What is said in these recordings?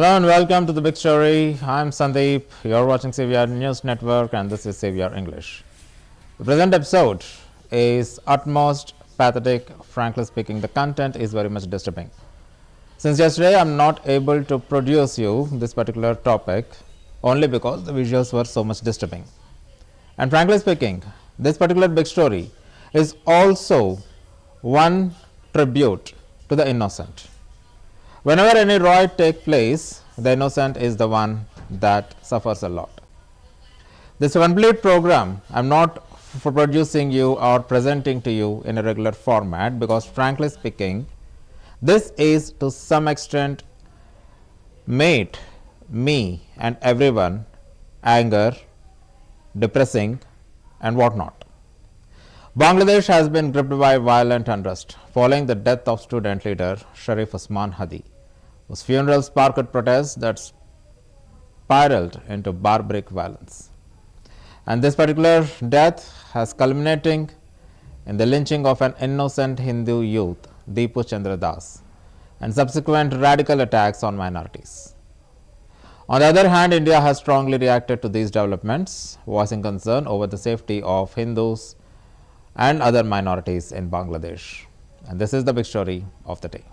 Hello and welcome to the big story. I'm Sandeep. You're watching CVR News Network and this is CVR English. The present episode is utmost pathetic. Frankly speaking, the content is very much disturbing. Since yesterday, I'm not able to produce you this particular topic only because the visuals were so much disturbing. And frankly speaking, this particular big story is also one tribute to the innocent. Whenever any riot takes place, the innocent is the one that suffers a lot. This complete program, I'm not for producing you or presenting to you in a regular format because frankly speaking, this is to some extent made me and everyone anger, depressing and whatnot. Bangladesh has been gripped by violent unrest following the death of student leader Sharif Usman Hadi, whose funeral sparked protests that spiraled into barbaric violence. And this particular death has culminating in the lynching of an innocent Hindu youth, Deepu Chandra Das, and subsequent radical attacks on minorities. On the other hand, India has strongly reacted to these developments, voicing concern over the safety of Hindus and other minorities in Bangladesh. And this is the big story of the day.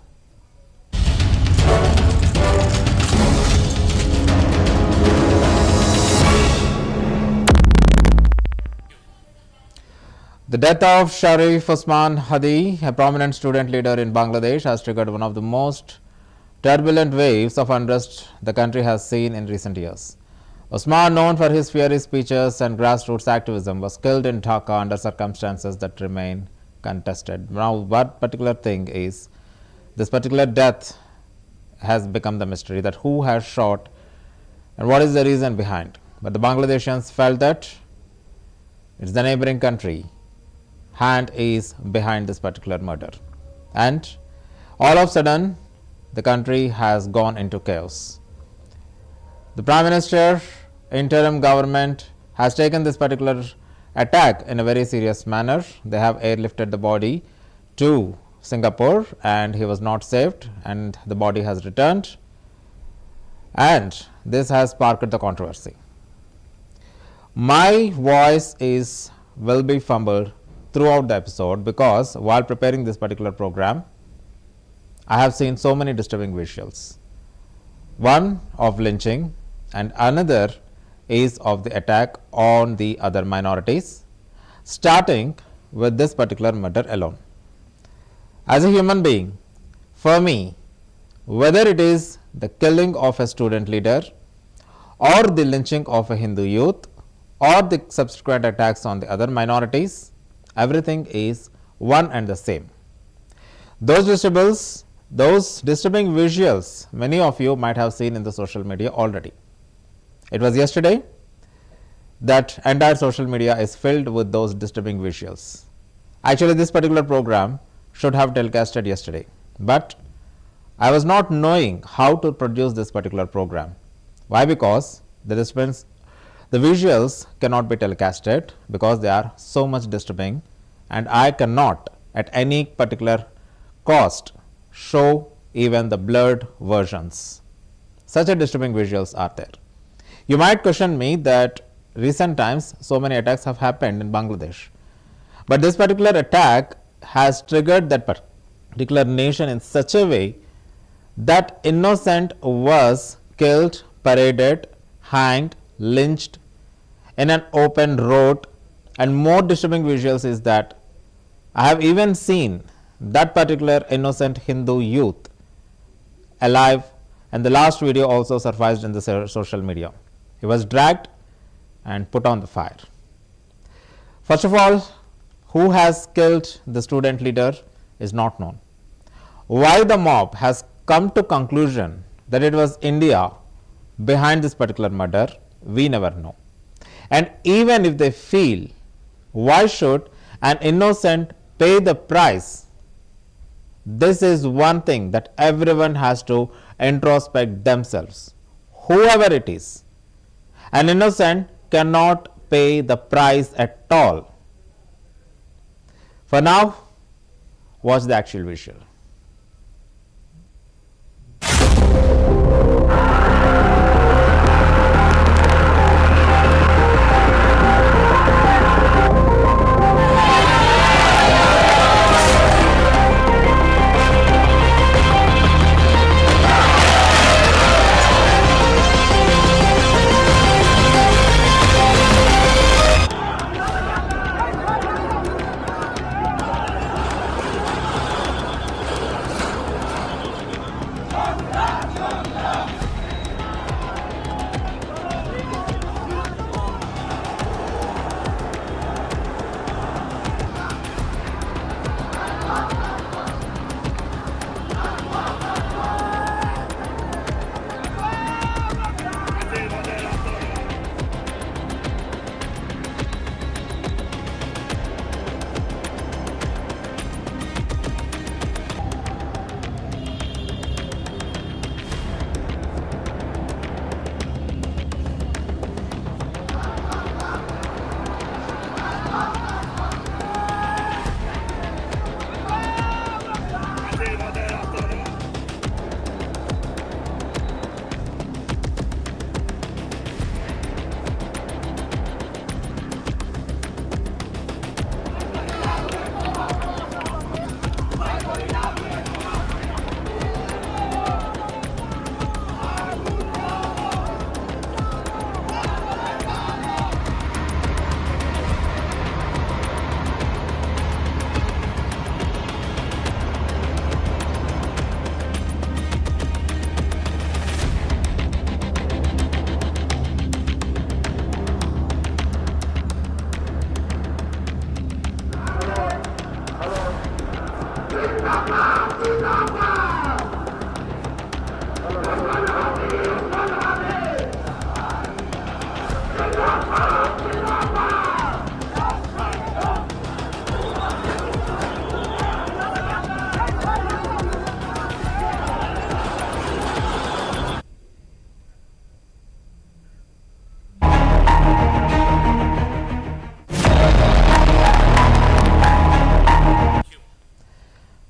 The death of Sharif Usman Hadi, a prominent student leader in Bangladesh, has triggered one of the most turbulent waves of unrest the country has seen in recent years. Usman, known for his fiery speeches and grassroots activism, was killed in Dhaka under circumstances that remain contested. Now, what particular thing is this particular death has become the mystery, that who has shot and what is the reason behind. But the Bangladeshis felt that it's the neighboring country hand is behind this particular murder, and all of a sudden the country has gone into chaos. The Prime Minister, interim government, has taken this particular attack in a very serious manner. They have airlifted the body to Singapore and he was not saved and the body has returned, and this has sparked the controversy. My voice will be fumbled throughout the episode because while preparing this particular program, I have seen so many disturbing visuals. One of lynching and another is of the attack on the other minorities, starting with this particular murder alone. As a human being, for me, whether it is the killing of a student leader or the lynching of a Hindu youth or the subsequent attacks on the other minorities, everything is one and the same. Those disturbing visuals, many of you might have seen in the social media already. It was yesterday that entire social media is filled with those disturbing visuals. Actually, this particular program should have telecasted yesterday, but I was not knowing how to produce this particular program. Why? Because the visuals cannot be telecasted because they are so much disturbing, and I cannot at any particular cost show even the blurred versions. Such a disturbing visuals are there. You might question me that recent times so many attacks have happened in Bangladesh, but this particular attack has triggered that particular nation in such a way that innocent was killed, paraded, hanged, lynched in an open road. And more disturbing visuals is that I have even seen that particular innocent Hindu youth alive, and the last video also surfaced in the social media. He was dragged and put on the fire. First of all, who has killed the student leader is not known. Why the mob has come to conclusion that it was India behind this particular murder, we never know. And even if they feel, why should an innocent pay the price? This is one thing that everyone has to introspect themselves. Whoever it is, an innocent cannot pay the price at all. For now, watch the actual visual.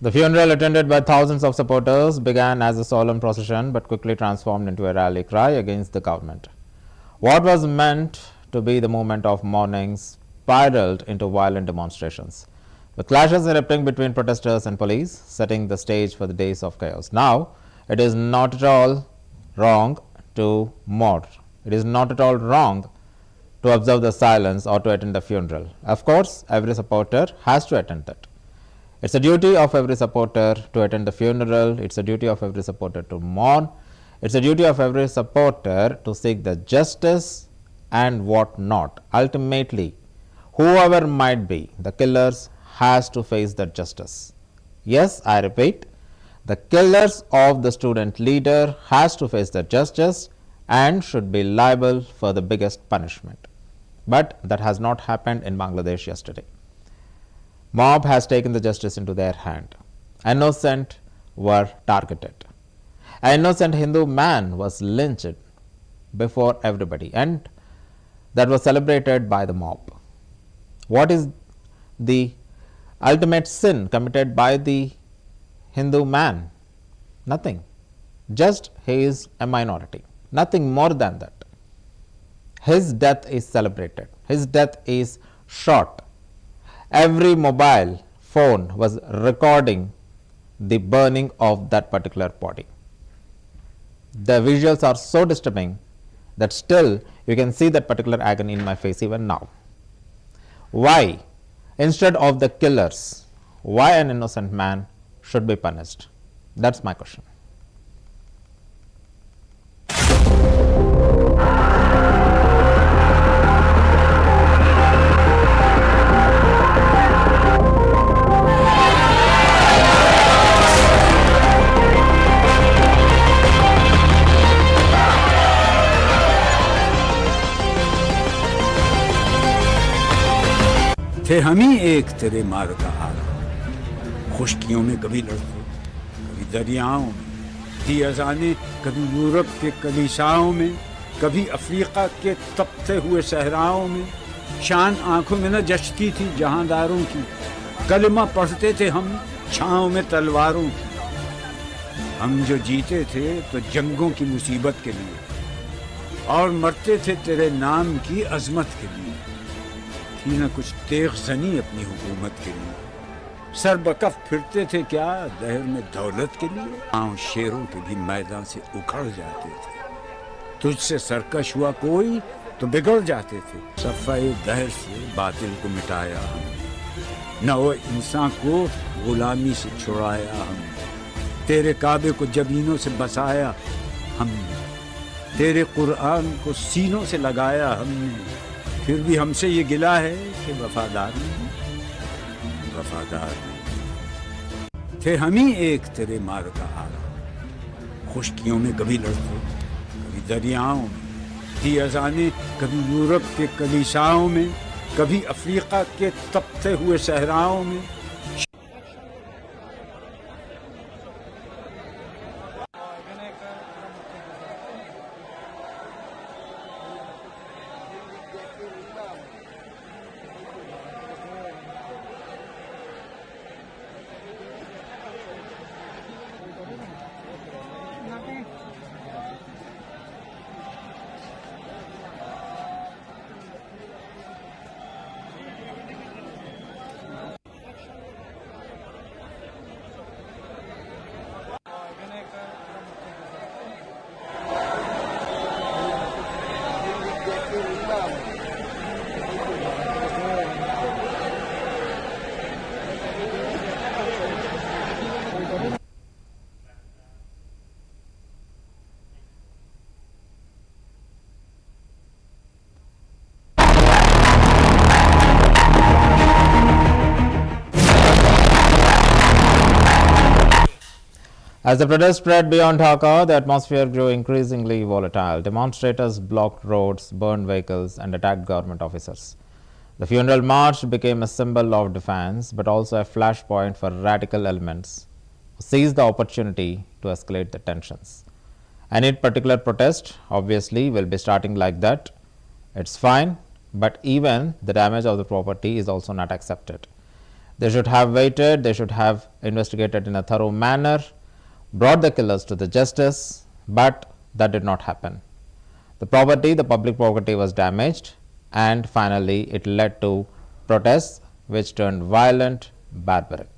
The funeral, attended by thousands of supporters, began as a solemn procession but quickly transformed into a rally cry against the government. What was meant to be the moment of mourning spiraled into violent demonstrations, with clashes erupting between protesters and police, setting the stage for the days of chaos. Now, it is not at all wrong to mourn. It is not at all wrong to observe the silence or to attend the funeral. Of course, every supporter has to attend that. It's a duty of every supporter to attend the funeral. It's a duty of every supporter to mourn. It's a duty of every supporter to seek the justice and what not. Ultimately, whoever might be, the killers has to face that justice. Yes, I repeat, the killers of the student leader has to face the justice and should be liable for the biggest punishment. But that has not happened in Bangladesh yesterday. Mob has taken the justice into their hand. Innocent were targeted. An innocent Hindu man was lynched before everybody, and that was celebrated by the mob. What is the ultimate sin committed by the Hindu man? Nothing. Just he is a minority. Nothing more than that. His death is celebrated. His death is shot. Every mobile phone was recording the burning of that particular body. The visuals are so disturbing that still you can see that particular agony in my face even now. Why, instead of the killers, why an innocent man should be punished? That's my question. थे हम ही एक तेरे मार का आरा, खुश्कियों में कभी लड़ते, कभी दरियाओं में, थी अजाने कभी यूरोप के कलीसाओं में, कभी अफ्रीका के तपते हुए सहराओं में, शान आंखों में न जचती थी जहांदारों की, कलमा पढ़ते थे हम छाँव में तलवारों की। हम जो जीते थे तो जंगों की मुसीबत के लिए, और मरते थे तेरे नाम की अजमत के लिए। थी न कुछ तेग जनी अपनी हुकूमत के लिए, सर बकफ फिरते थे क्या दहर में दौलत के लिए। पाँव शेरों के भी मैदान से उखड़ जाते थे, तुझसे सरकश हुआ कोई तो बिगड़ जाते थे। सफाई दहर से बातिल को मिटाया हमने, नौ इंसान को गुलामी से छुड़ाया हमने, तेरे काबे को जबीनों से बसाया हमने, तेरे कुरान को सीनों से लगाया हमने। फिर भी हमसे ये गिला है कि वफादार नहीं, वफादार नहीं। थे हम ही एक तेरे मार का आरा, खुश्कियों में कभी लड़ते, कभी दरियाओं में, थी अजाने कभी यूरोप के कलीसाओं में, कभी अफ्रीका के तपते हुए सहराओं में। As the protest spread beyond Dhaka, the atmosphere grew increasingly volatile. Demonstrators blocked roads, burned vehicles, and attacked government officers. The funeral march became a symbol of defiance, but also a flashpoint for radical elements who seized the opportunity to escalate the tensions. Any particular protest, obviously, will be starting like that. It's fine, but even the damage of the property is also not accepted. They should have waited, they should have investigated in a thorough manner, brought the killers to the justice, but that did not happen. The property, the public property was damaged, and finally it led to protests which turned violent, barbaric.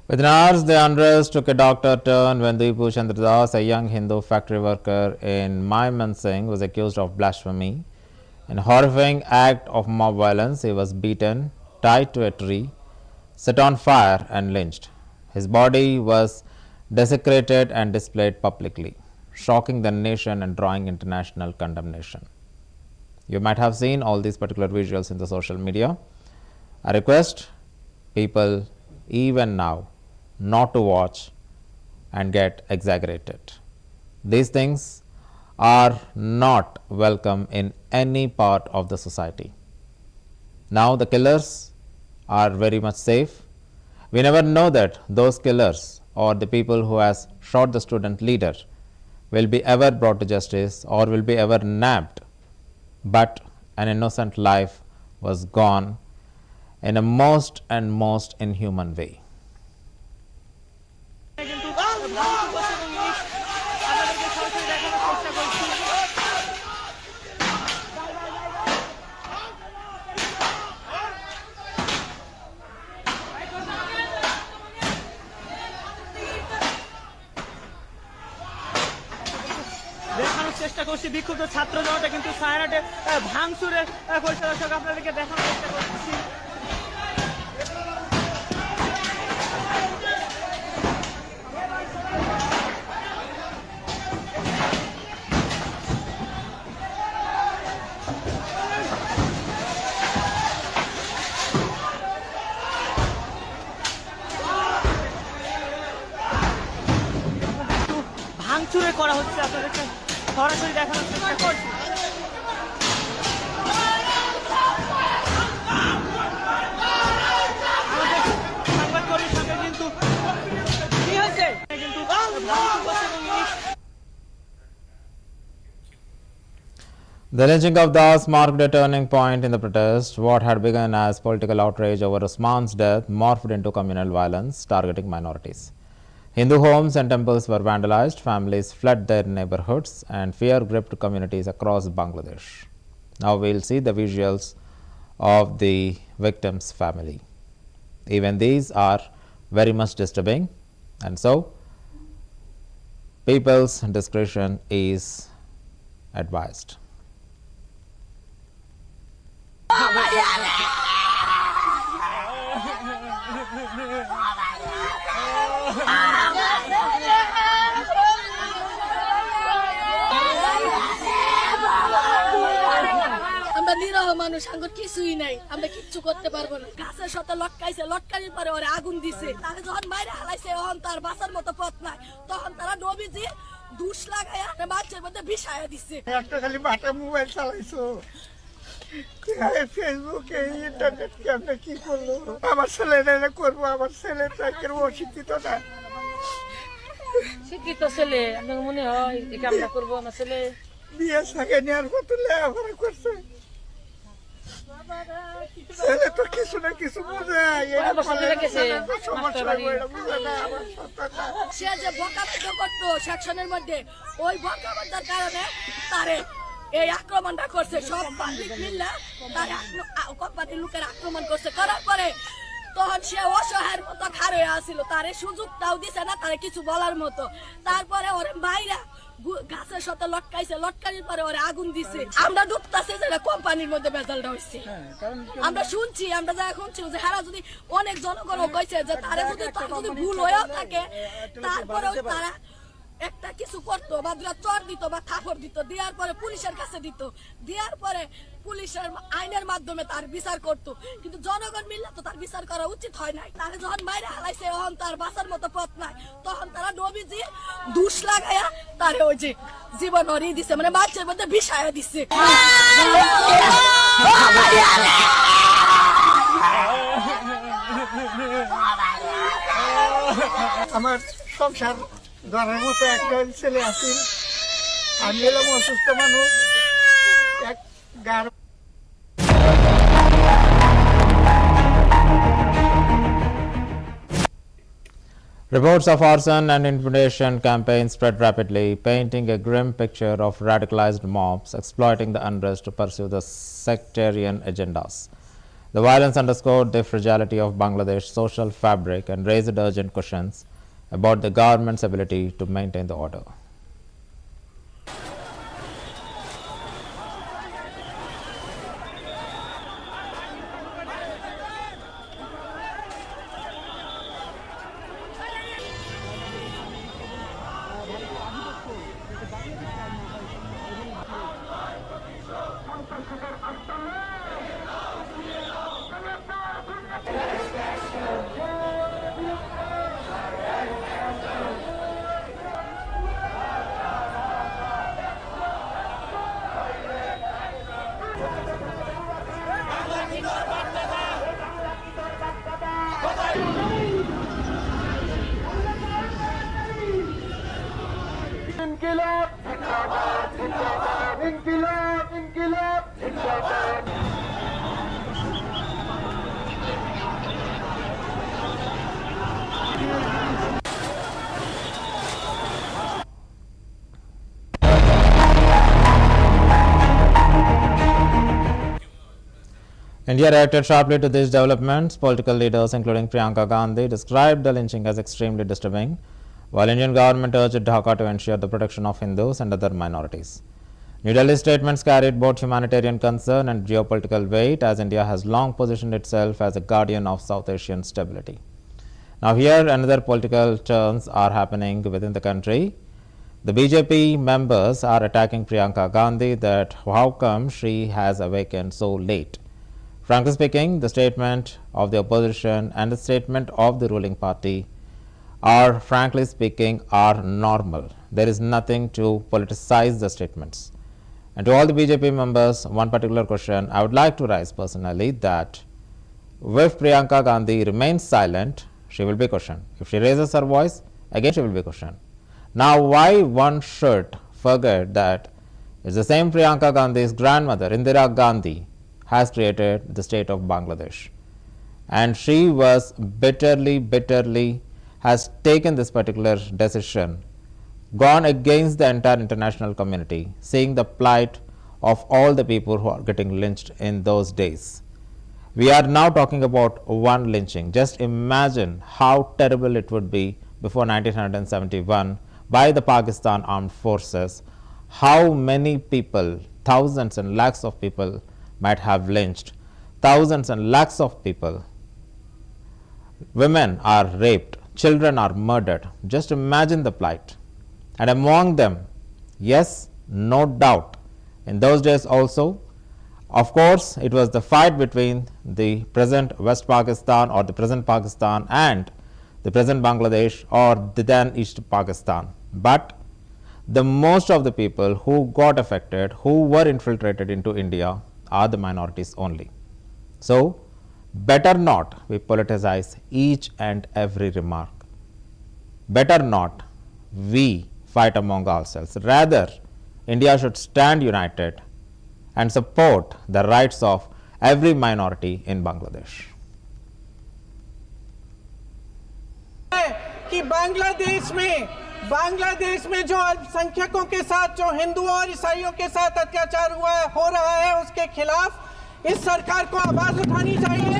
Within hours, the unrest took a darker turn when Deepu Chandra Das, a young Hindu factory worker in Mymensingh, was accused of blasphemy. In a horrifying act of mob violence, he was beaten, tied to a tree, set on fire and lynched. His body was desecrated and displayed publicly, shocking the nation and drawing international condemnation. You might have seen all these particular visuals in the social media. I request people even now not to watch and get exaggerated. These things are not welcome in any part of the society. Now the killers are very much safe. We never know that those killers or the people who has shot the student leader will be ever brought to justice or will be ever nabbed, but an innocent life was gone in a most and most inhuman way. দেখানোর চেষ্টা করছি বিক্ষুব্ধ ছাত্র জনতা কিন্তু সায়রাটে ভাঙচুরে করেছে। দর্শক আপনাদেরকে দেখানোর চেষ্টা করছি। ভাঙচুরে করা হচ্ছে, আপনাদেরকে সরাসরি দেখানোর চেষ্টা করছি। সংবাদকর্মীর সঙ্গে কিন্তু কি হয়েছে কিন্তু The lynching of Das marked a turning point in the protest. What had begun as political outrage over Usman's death morphed into communal violence targeting minorities. Hindu homes and temples were vandalized, families fled their neighborhoods, and fear gripped communities across Bangladesh. Now we'll see the visuals of the victim's family. Even these are very much disturbing, and so people's discretion is advised. আমরা নিরহ মানুষ, আঙ্গুর কিছুই নাই, আমরা কিচ্ছু করতে পারবো না। গাছের সাথে লটকাইছে, লটকানির পরে ওরে আগুন দিছে। তাকে যখন বাইরে হালাইছে, তখন তার বাঁচার মতো পথ নাই, তখন তারা নবীজি দুষ লাগাইয়া মাছের মধ্যে বিষায়া দিছে। একটা খালি বাটা মোবাইল চালাইছো, ফেসবুকে ইন্টারনেট কেমনে কি করলো আমার ছেলেরা করবো আমার ছেলেটা কেউ অশিক্ষিত না শিক্ষিত ছেলে আপনার মনে হয় যে কামনা করবো আমার ছেলে বিয়ে সাকে নেওয়ার কত লেখাপড়া করছে ছেলে তো কিছু না কিছু বোঝে সে যে বকাবদ্ধ করতো সেকশনের মধ্যে ওই বকাবদ্ধের কারণে তারে এই আক্রমণটা করছে সব পাবলিক মিললে তার কোম্পানির লোকের আক্রমণ করছে করার পরে তখন সে অসহায়ের মতো খাড় হয়ে আসছিল তারে সুযোগটাও দিছে না তারে কিছু বলার মতো তারপরে ওরে মাইরা গাছের সাথে লটকাইছে লটকানির পরে ওরে আগুন দিছে আমরা ডুবতাছে যেটা কোম্পানির মধ্যে বেজালটা হয়েছে আমরা শুনছি আমরা যা শুনছি যে হারা যদি অনেক জনগণ কইছে যে তারে যদি ভুল হয়েও থাকে তারপরেও তারা একটা কিছু করতো বা চর দিত বা থাপড় দিত দেওয়ার পরে পুলিশের কাছে দিত দেওয়ার পরে পুলিশের আইনের মাধ্যমে তার বিচার করতো কিন্তু জনগণ মিললে তো তার বিচার করা উচিত হয় নাই তারা যখন বাইরে হালাইছে তখন তার বাঁচার মতো পথ নাই তখন তারা নবীজি দুষ লাগাইয়া তারে ওই যে জীবন হরিয়ে দিছে মানে মানুষের মধ্যে বিষায়া দিচ্ছে আমার সংসার ধরার মতো একটা ছেলে আছে আমি এলাম অসুস্থ মানুষ এক গার Reports of arson and intimidation campaigns spread rapidly, painting a grim picture of radicalized mobs exploiting the unrest to pursue the sectarian agendas. The violence underscored the fragility of Bangladesh's social fabric and raised urgent questions about the government's ability to maintain the order. India reacted sharply to these developments. Political leaders, including Priyanka Gandhi, described the lynching as extremely disturbing, while Indian government urged Dhaka to ensure the protection of Hindus and other minorities. New Delhi's statements carried both humanitarian concern and geopolitical weight, as India has long positioned itself as a guardian of South Asian stability. Now here another political turns are happening within the country. The BJP members are attacking Priyanka Gandhi that how come she has awakened so late. Frankly speaking, the statement of the opposition and the statement of the ruling party are, frankly speaking, are normal. There is nothing to politicize the statements. And to all the BJP members, one particular question I would like to raise personally, that if Priyanka Gandhi remains silent, she will be questioned. If she raises her voice, again she will be questioned. Now, why one should forget that it's the same Priyanka Gandhi's grandmother, Indira Gandhi, has created the state of Bangladesh. And she was bitterly has taken this particular decision, gone against the entire international community, seeing the plight of all the people who are getting lynched in those days. We are now talking about one lynching. Just imagine how terrible it would be before 1971 by the Pakistan armed forces, how many people, thousands and lakhs of people might have lynched, thousands and lakhs of people. Women are raped, children are murdered. Just imagine the plight. And among them, yes, no doubt, in those days also, of course, it was the fight between the present West Pakistan or the present Pakistan and the present Bangladesh or the then East Pakistan. But the most of the people who got affected, who were infiltrated into India, are the minorities only. So, better not we politicize each and every remark. Better not we fight among ourselves. Rather, India should stand united and support the rights of every minority in Bangladesh. कि बांग्लादेश में जो अल्पसंख्यकों के साथ जो हिंदुओं और ईसाइयों के साथ अत्याचार हो रहा है उसके खिलाफ इस सरकार को आवाज उठानी चाहिए,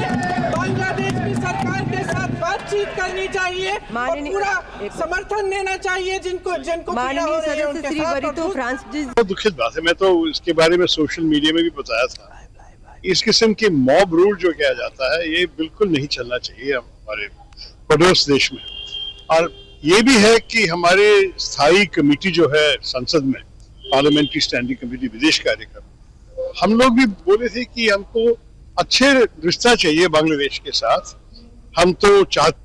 बांग्लादेश की सरकार के साथ बातचीत करनी चाहिए और पूरा समर्थन देना चाहिए जिनको पीड़ा हो रही है उनके साथ। बहुत दुखद बात है। मैं तो इसके बारे में सोशल मीडिया में भी बताया था, इस किस्म के मॉब रूल जो किया जाता है ये बिल्कुल नहीं चलना चाहिए हमारे पड़ोस देश में। और ये भी है कि हमारे स्थायी कमेटी जो है संसद में, पार्लियामेंट्री स्टैंडिंग कमेटी विदेश कार्यक्रम, हम लोग भी बोले थे कि हमको अच्छे रिश्ता चाहिए बांग्लादेश के साथ। हम तो चाहते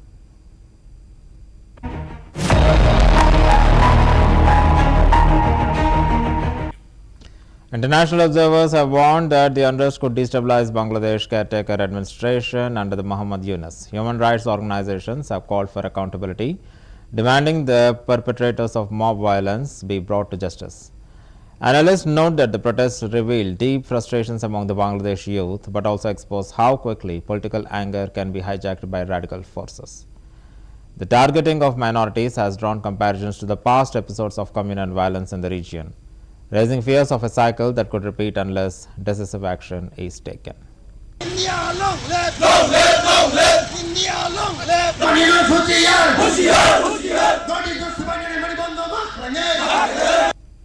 International observers have warned that the unrest could destabilize Bangladesh caretaker administration under the Muhammad Yunus. Human rights organizations have called for accountability, demanding the perpetrators of mob violence be brought to justice. Analysts note that the protests reveal deep frustrations among the Bangladesh youth, but also expose how quickly political anger can be hijacked by radical forces. The targeting of minorities has drawn comparisons to the past episodes of communal violence in the region, raising fears of a cycle that could repeat unless decisive action is taken. India long live! Long live! Long live! India long live! Bangladesh hosiyar! Hosiyar! Hosiyar! Dodi dostu bangare mari bondo makrane!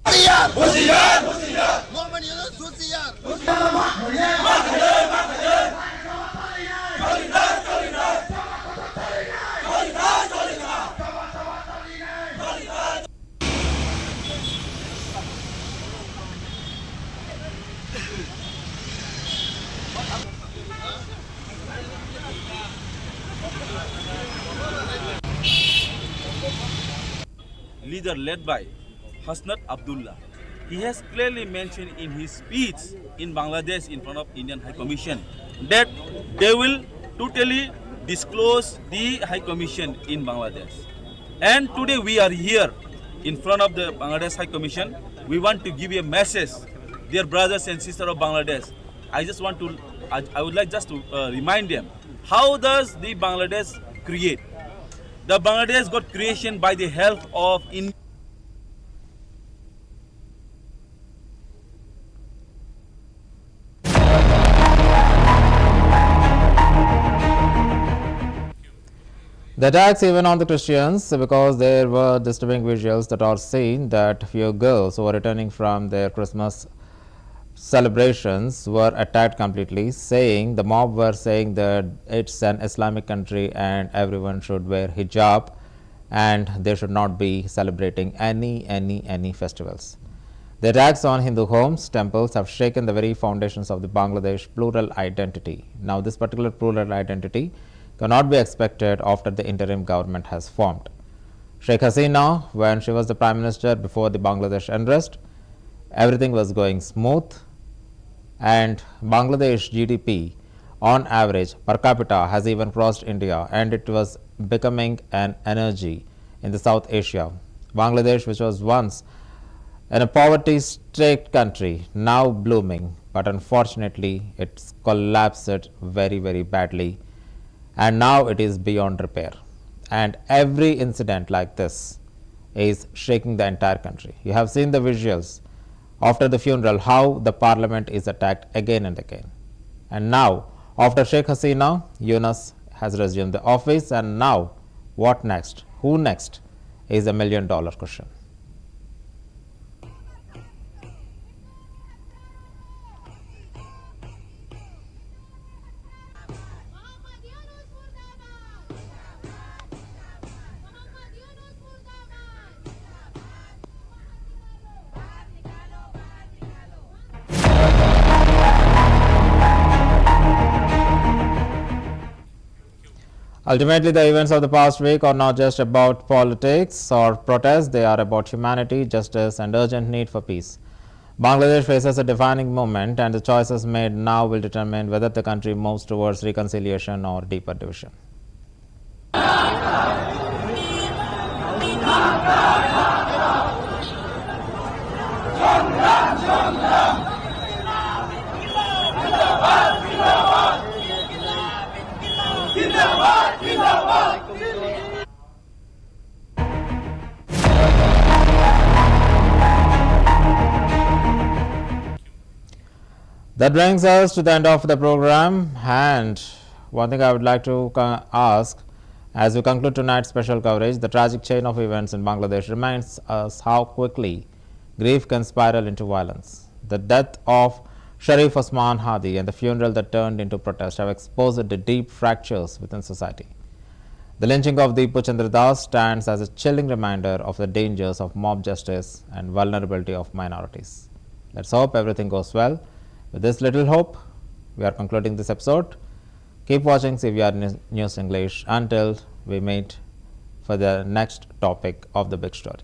Hosiyar! Hosiyar! Hosiyar! Mohammed Yunus hosiyar! Hosiyar! Makrane! Makrane! Makrane! Solidar! Solidar! Solidar! Solidar! Leader led by Hasnat Abdullah. He has clearly mentioned in his speech in Bangladesh in front of Indian High Commission that they will totally disclose the High Commission in Bangladesh. And today we are here in front of the Bangladesh High Commission. We want to give a message, dear brothers and sisters of Bangladesh. I would like just to remind them, how does the Bangladesh create? The Bangladesh got creation by the help of India. The attacks even on the Christians, because there were disturbing visuals that are seen that few girls who were returning from their Christmas celebrations were attacked completely, saying the mob were saying that it's an Islamic country and everyone should wear hijab and they should not be celebrating any festivals. The attacks on Hindu homes, temples have shaken the very foundations of the Bangladesh plural identity. Now, this particular plural identity cannot be expected after the interim government has formed. Sheikh Hasina, when she was the Prime Minister before the Bangladesh unrest, everything was going smooth, and Bangladesh GDP on average per capita has even crossed India, and it was becoming an energy in the South Asia. Bangladesh, which was once in a poverty-stricken country, now blooming, but unfortunately it's collapsed very badly, and now it is beyond repair. And every incident like this is shaking the entire country. You have seen the visuals after the funeral, how the parliament is attacked again and again. And now, after Sheikh Hasina, Yunus has resumed the office, and now what next? Who next is $1 million question. Ultimately, the events of the past week are not just about politics or protests, they are about humanity, justice and urgent need for peace. Bangladesh faces a defining moment, and the choices made now will determine whether the country moves towards reconciliation or deeper division. That brings us to the end of the program, and one thing I would like to ask as we conclude tonight's special coverage, the tragic chain of events in Bangladesh reminds us how quickly grief can spiral into violence. The death of Sharif Osman Hadi and the funeral that turned into protest have exposed the deep fractures within society. The lynching of Deepu Chandra Das stands as a chilling reminder of the dangers of mob justice and vulnerability of minorities. Let's hope everything goes well. With this little hope, we are concluding this episode. Keep watching CVR News English until we meet for the next topic of the big story.